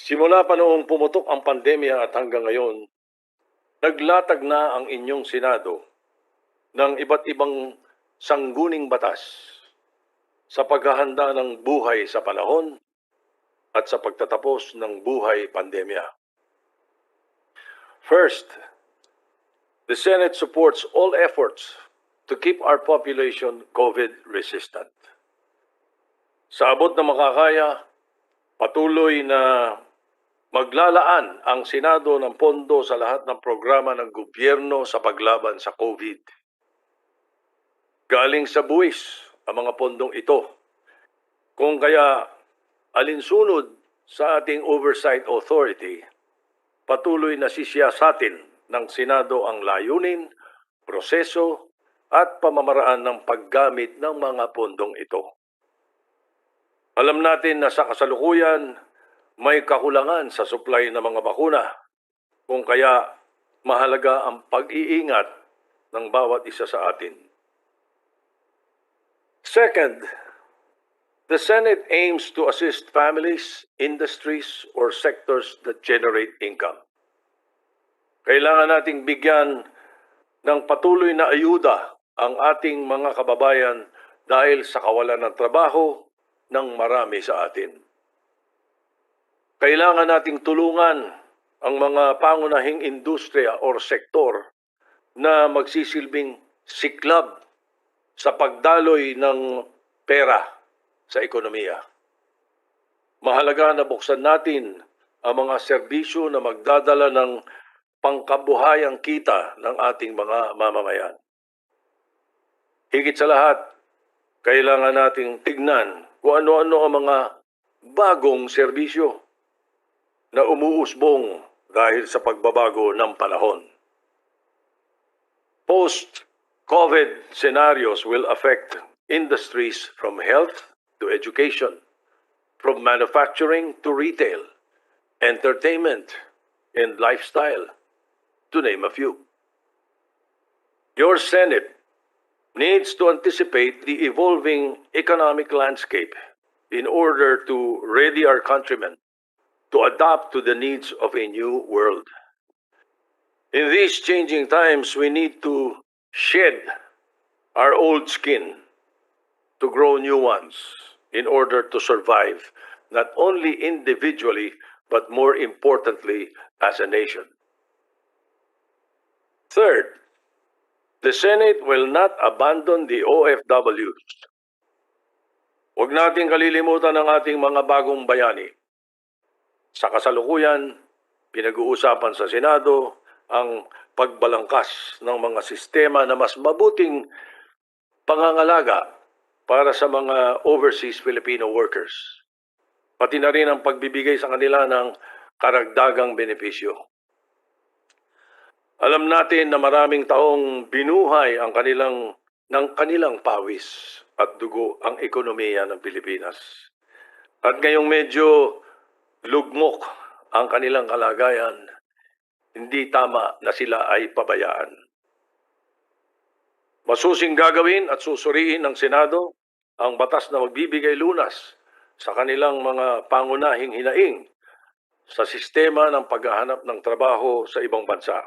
Simula pa noong pumutok ang pandemya at hanggang ngayon, naglatag na ang inyong Senado ng iba't ibang sangguning batas sa paghahanda ng buhay sa panahon at sa pagtatapos ng buhay pandemya. First, the Senate supports all efforts to keep our population COVID-resistant. Sa abot na makakaya, patuloy na maglalaan ang Senado ng pondo sa lahat ng programa ng gobyerno sa paglaban sa COVID. Galing sa buwis ang mga pondong ito. Kung kaya alinsunod sa ating Oversight Authority, patuloy na sisiyasatin ng Senado ang layunin, proseso at pamamaraan ng paggamit ng mga pondong ito. Alam natin na sa kasalukuyan, may kakulangan sa supply ng mga bakuna, kung kaya mahalaga ang pag-iingat ng bawat isa sa atin. Second, the Senate aims to assist families, industries, or sectors that generate income. Kailangan nating bigyan ng patuloy na ayuda ang ating mga kababayan dahil sa kawalan ng trabaho ng marami sa atin. Kailangan nating tulungan ang mga pangunahing industriya o sektor na magsisilbing siklab sa pagdaloy ng pera sa ekonomiya. Mahalaga na buksan natin ang mga serbisyo na magdadala ng pangkabuhayang kita ng ating mga mamamayan. Higit sa lahat, kailangan nating tignan kung ano-ano ang mga bagong serbisyo na umuusbong dahil sa pagbabago ng panahon. Post-COVID scenarios will affect industries from health to education, from manufacturing to retail, entertainment, and lifestyle, to name a few. Your Senate needs to anticipate the evolving economic landscape in order to ready our countrymen to adapt to the needs of a new world. In these changing times, we need to shed our old skin to grow new ones in order to survive, not only individually, but more importantly, as a nation. Third, the Senate will not abandon the OFWs. Huwag nating kalilimutan ang ating mga bagong bayani. Sa kasalukuyan, pinag-uusapan sa Senado ang pagbalangkas ng mga sistema na mas mabuting pangangalaga para sa mga overseas Filipino workers. Pati na rin ang pagbibigay sa kanila ng karagdagang benepisyo. Alam natin na maraming taong binuhay ang kanilang pawis at dugo ang ekonomiya ng Pilipinas. At ngayong medyo lugmok ang kanilang kalagayan, hindi tama na sila ay pabayaan. Masusing gagawin at susuriin ng Senado ang batas na magbibigay lunas sa kanilang mga pangunahing hinaing sa sistema ng paghahanap ng trabaho sa ibang bansa.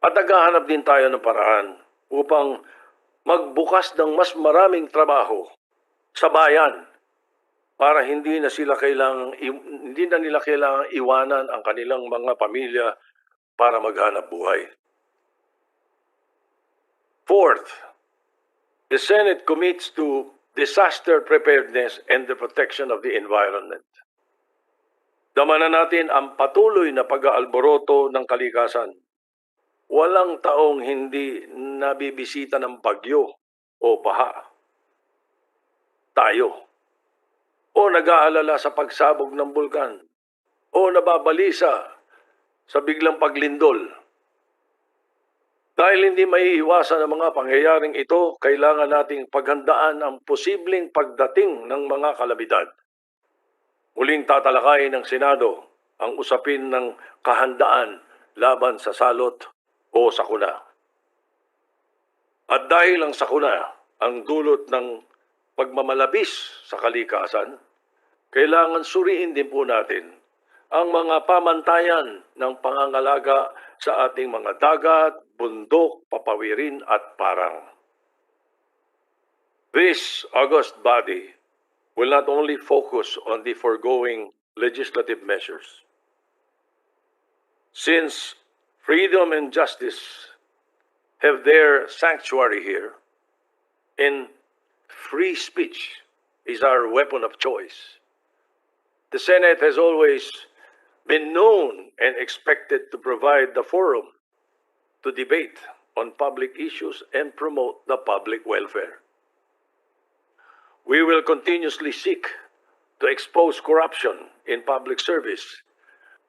At naghahanap din tayo ng paraan upang magbukas ng mas maraming trabaho sa bayan para hindi na nila kailangang iwanan ang kanilang mga pamilya para maghanap buhay. Fourth, the Senate commits to disaster preparedness and the protection of the environment. Damanan natin ang patuloy na pag-aalboroto ng kalikasan. Walang taong hindi nabibisita ng bagyo o baha. Tayo. O nag-aalala sa pagsabog ng bulkan, o nababalisa sa biglang paglindol. Dahil hindi maiiwasan ang mga pangyayaring ito, kailangan nating paghandaan ang posibleng pagdating ng mga kalamidad. Muling tatalakayin ng Senado ang usapin ng kahandaan laban sa salot o sakuna. At dahil ang sakuna ang dulot ng pagmamalabis sa kalikasan, kailangan suriin din po natin ang mga pamantayan ng pangangalaga sa ating mga dagat, bundok, papawirin at parang. This august body will not only focus on the foregoing legislative measures. Since freedom and justice have their sanctuary here, and free speech is our weapon of choice, the Senate has always been known and expected to provide the forum to debate on public issues and promote the public welfare. We will continuously seek to expose corruption in public service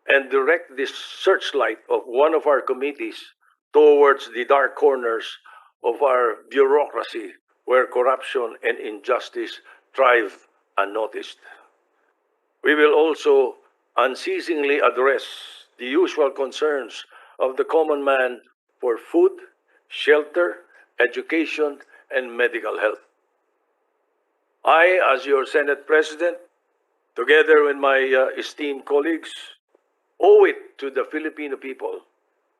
and direct this searchlight of one of our committees towards the dark corners of our bureaucracy where corruption and injustice thrive unnoticed. We will also unceasingly address the usual concerns of the common man for food, shelter, education, and medical health. I, as your Senate President, together with my esteemed colleagues, owe it to the Filipino people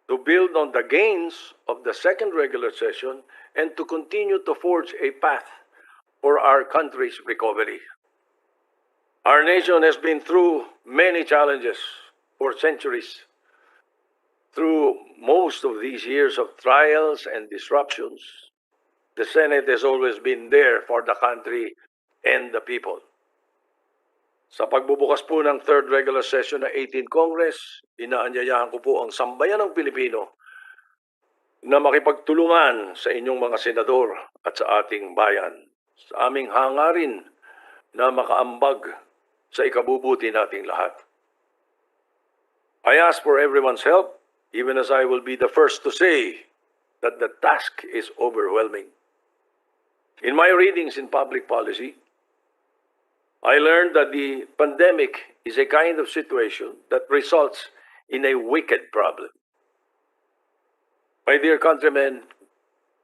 to build on the gains of the second regular session and to continue to forge a path for our country's recovery. Our nation has been through many challenges for centuries. Through most of these years of trials and disruptions, the Senate has always been there for the country and the people. Sa pagbubukas po ng third regular session ng 18th Congress, inaanyayahan ko po ang sambayan ng Pilipino na makipagtulungan sa inyong mga senador at sa ating bayan sa aming hangarin na makaambag sa ikabubuti nating lahat. I ask for everyone's help, even as I will be the first to say that the task is overwhelming. In my readings in public policy, I learned that the pandemic is a kind of situation that results in a wicked problem. My dear countrymen,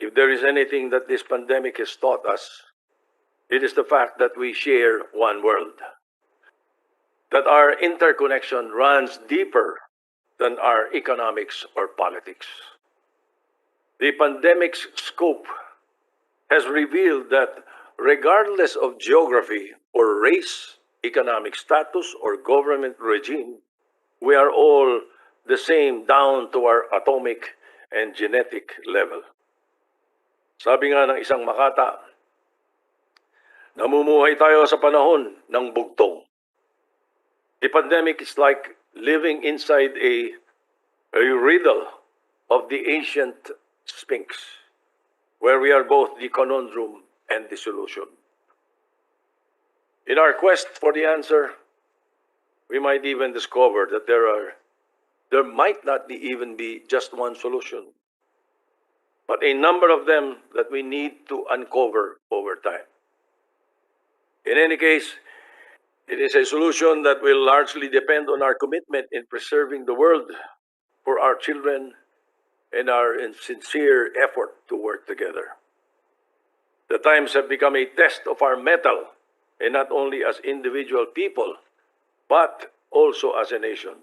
if there is anything that this pandemic has taught us, it is the fact that we share one world, that our interconnection runs deeper than our economics or politics. The pandemic's scope has revealed that regardless of geography or race, economic status, or government regime, we are all the same down to our atomic and genetic level. Sabi nga ng isang makata, namumuhay tayo sa panahon ng bugtong. The pandemic is like living inside a riddle of the ancient Sphinx, where we are both the conundrum and the solution. In our quest for the answer, we might even discover that there might not even be just one solution, but a number of them that we need to uncover over time. In any case, it is a solution that will largely depend on our commitment in preserving the world for our children and our sincere effort to work together. The times have become a test of our mettle, and not only as individual people, but also as a nation.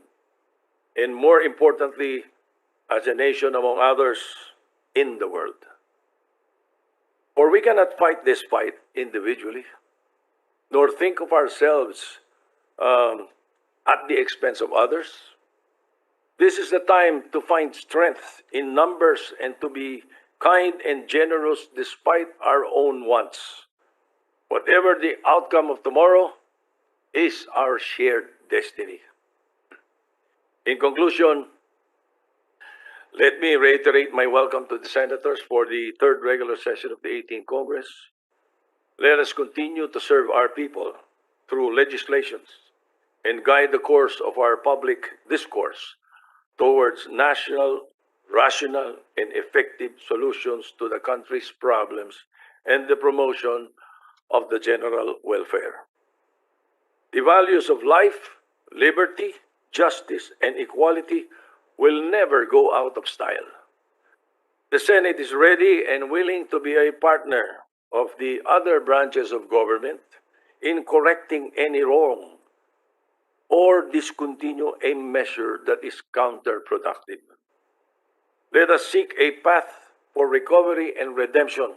And more importantly, as a nation among others in the world. For we cannot fight this fight individually, nor think of ourselves at the expense of others. This is the time to find strength in numbers and to be kind and generous despite our own wants. Whatever the outcome of tomorrow is our shared destiny. In conclusion, let me reiterate my welcome to the senators for the third regular session of the 18th Congress. Let us continue to serve our people through legislations and guide the course of our public discourse towards national, rational, and effective solutions to the country's problems and the promotion of the general welfare. The values of life, liberty, justice, and equality will never go out of style. The Senate is ready and willing to be a partner of the other branches of government in correcting any wrong or discontinue a measure that is counterproductive. Let us seek a path for recovery and redemption,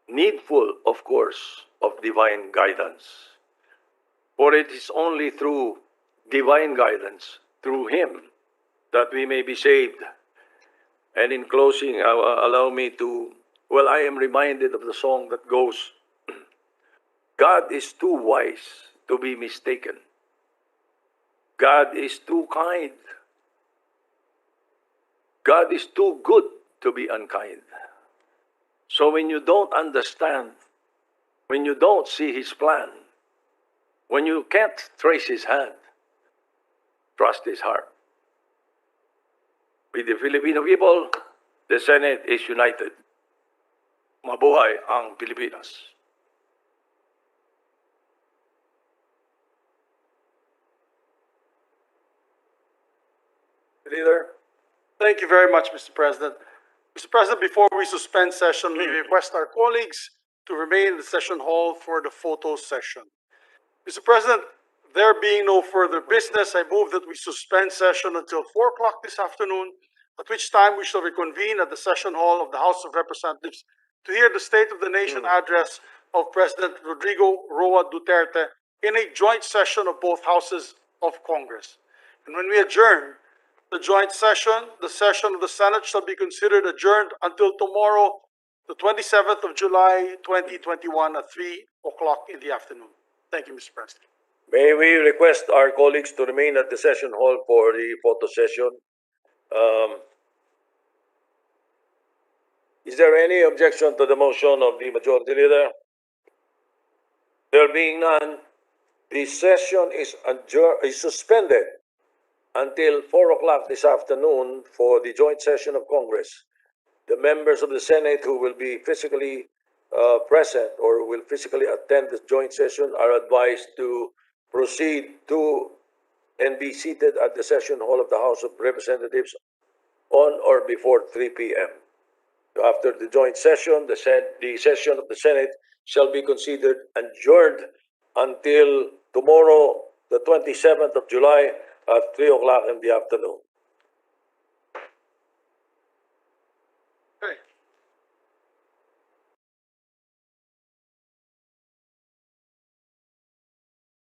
needful, of course, of divine guidance. For it is only through divine guidance, through Him, that we may be saved. And in closing, allow me to, well, I am reminded of the song that goes, God is too wise to be mistaken. God is too kind. God is too good to be unkind. So when you don't understand, when you don't see His plan, when you can't trace His hand, trust His heart. With the Filipino people, the Senate is united. Mabuhay ang Pilipinas. Leader? Thank you very much, Mr. President. Mr. President, before we suspend session, we request our colleagues to remain in the session hall for the photo session. Mr. President, there being no further business, I move that we suspend session until 4 o'clock this afternoon, at which time we shall reconvene at the session hall of the House of Representatives to hear the State of the Nation address of President Rodrigo Roa Duterte in a joint session of both houses of Congress. And when we adjourn the joint session, the session of the Senate shall be considered adjourned until tomorrow, the 27th of July, 2021 at 3 o'clock in the afternoon. Thank you, Mr. President. May we request our colleagues to remain at the session hall for the photo session. Is there any objection to the motion of the Majority Leader? There being none, the session is suspended until 4 o'clock this afternoon for the joint session of Congress. The members of the Senate who will be physically present or will physically attend the joint session are advised to proceed to and be seated at the session hall of the House of Representatives on or before 3 p.m. After the joint session, the session of the Senate shall be considered adjourned until tomorrow, the 27th of July, at 3 o'clock in the afternoon.